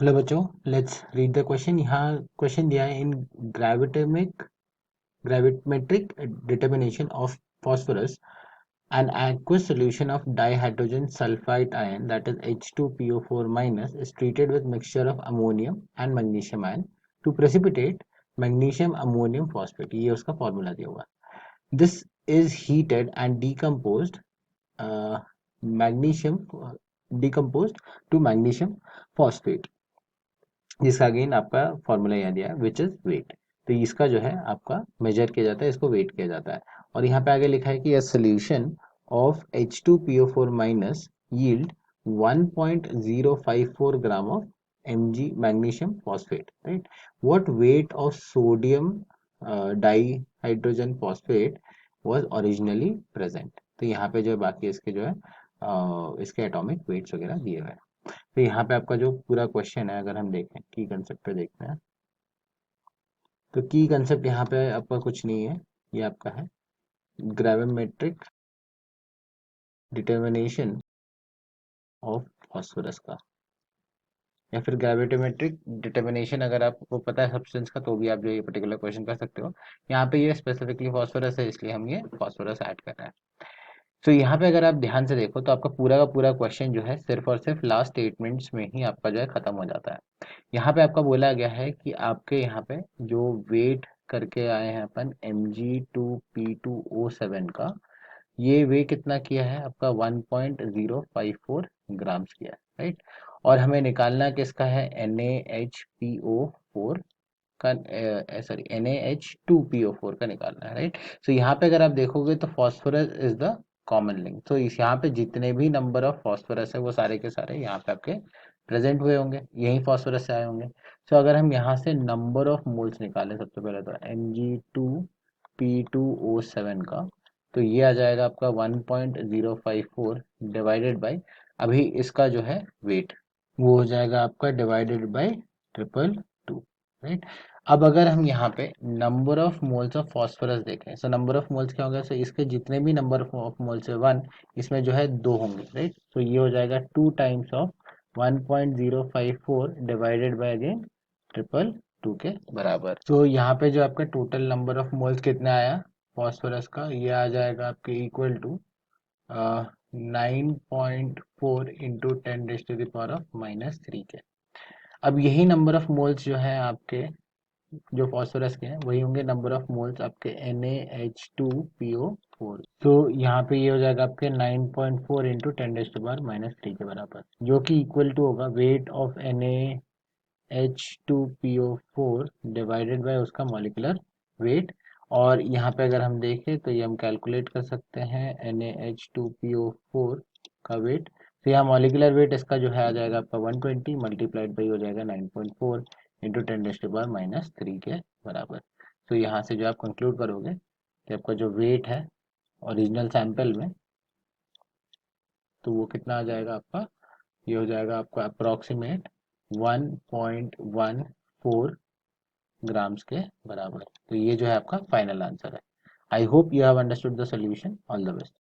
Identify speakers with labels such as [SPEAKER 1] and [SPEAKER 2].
[SPEAKER 1] Hello बच्चों, let's read the question. यहाँ question दिया है इन gravimetric determination of phosphorus. An aqueous solution of dihydrogen sulfide ion, that is H2PO4 minus, is treated with mixture of ammonium and magnesium ion to precipitate magnesium ammonium phosphate. ये उसका formula दिया हुआ है. This is heated and uh, magnesium decomposed to magnesium phosphate, जिसका again आपका formula यहाँ दिया है विच इज वेट. तो इसका जो है आपका मेजर किया जाता है, इसको वेट किया जाता है. और यहाँ पे आगे लिखा है कि a solution of H2PO4 minus yield 1.054 gram of Mg magnesium phosphate, right. What weight of sodium dihydrogen phosphate was originally present. तो यहाँ पे जो है बाकी इसके जो है इसके एटॉमिक वेट्स वगैरह दिए हुए हैं. तो यहाँ पे आपका जो पूरा क्वेश्चन है, अगर हम देखें की कंसेप्ट पे देखते हैं, तो की कंसेप्ट यहाँ पे आपका कुछ नहीं है. ये आपका है ग्रेविमेट्रिक डिटर्मिनेशन ऑफ फॉस्फोरस का, या फिर ग्रेविमेट्रिक डिटर्मिनेशन अगर आपको पता है सब्सटेंस का, तो भी आप जो ये पर्टिकुलर क्वेश्चन कर सकते हो. यहाँ पे ये स्पेसिफिकली फॉस्फोरस है, इसलिए हम ये फॉस्फोरस ऐड कर रहे हैं. तो यहाँ पे अगर आप ध्यान से देखो तो आपका पूरा का पूरा क्वेश्चन जो है सिर्फ और सिर्फ लास्ट स्टेटमेंट्स में ही आपका जो है खत्म हो जाता है. यहाँ पे आपका बोला गया है कि आपके यहाँ पे जो वेट करके आए हैं अपन Mg2P2O7 का, ये वे कितना किया है आपका 1.054 ग्राम्स किया है, राइट. और हमें निकालना किसका है NaHPO4 का, सॉरी NaH2PO4 का निकालना है, राइट. तो यहाँ पे अगर आप देखोगे तो phosphorus is the common link. तो इस यहाँ पे जितने भी नंबर ऑफ फॉस्फोरस है वो सारे के सारे यहाँ पे आपके प्रेजेंट हुए होंगे, यही फॉस्फोरस से आए होंगे. तो अगर हम यहाँ से नंबर ऑफ मोल्स निकालें सबसे पहले तो Mg2P2O7 का, तो ये आ जाएगा आपका 1.054 डिवाइडेड बाई, अभी इसका जो है वेट वो हो जाएगा आपका डिवाइडेड बाई 222, राइट. अब अगर हम यहाँ पे number of moles of phosphorus देखें, सो नंबर ऑफ मोल्स क्या होगा, सो इसके जितने भी नंबर ऑफ मोल्स है 1, इसमें जो है 2 होंगे, राइट. तो ये हो जाएगा 2 times of 1.054 divided by again 222 के बराबर. तो यहाँ पे जो आपका टोटल नंबर ऑफ मोल्स कितना आया फॉस्फोरस का, ये आ जाएगा आपके इक्वल टू 9.4 इंटू 10⁻³ के. अब यही नंबर ऑफ मोल्स जो है आपके जो फॉस्फोरस के हैं वही होंगे नंबर ऑफ मोल्स आपके NaH2PO4. तो यहाँ पे ये हो जाएगा आपके 9.4 इंटू 10⁻³ के बराबर, जो कि इक्वल टू होगा weight of NaH2PO4 divided by उसका मॉलिक्यूलर वेट. और यहाँ पे अगर हम देखें तो ये हम कैलकुलेट कर सकते हैं NaH2PO4 का वेट. तो यहाँ मॉलिक्यूलर वेट इसका जो है आ जाएगा आपका 120 मल्टीप्लाइड बाई हो जाएगा 9.4 इंटू 10⁻³ के बराबर. तो यहाँ से जो आप कंक्लूड करोगे कि आपका जो वेट है ओरिजिनल सैंपल में, तो वो कितना आ जाएगा आपका, ये हो जाएगा आपका अप्रॉक्सीमेट 1.14 ग्राम्स के बराबर. तो ये जो है आपका फाइनल आंसर है. I hope you have understood the solution. All the best.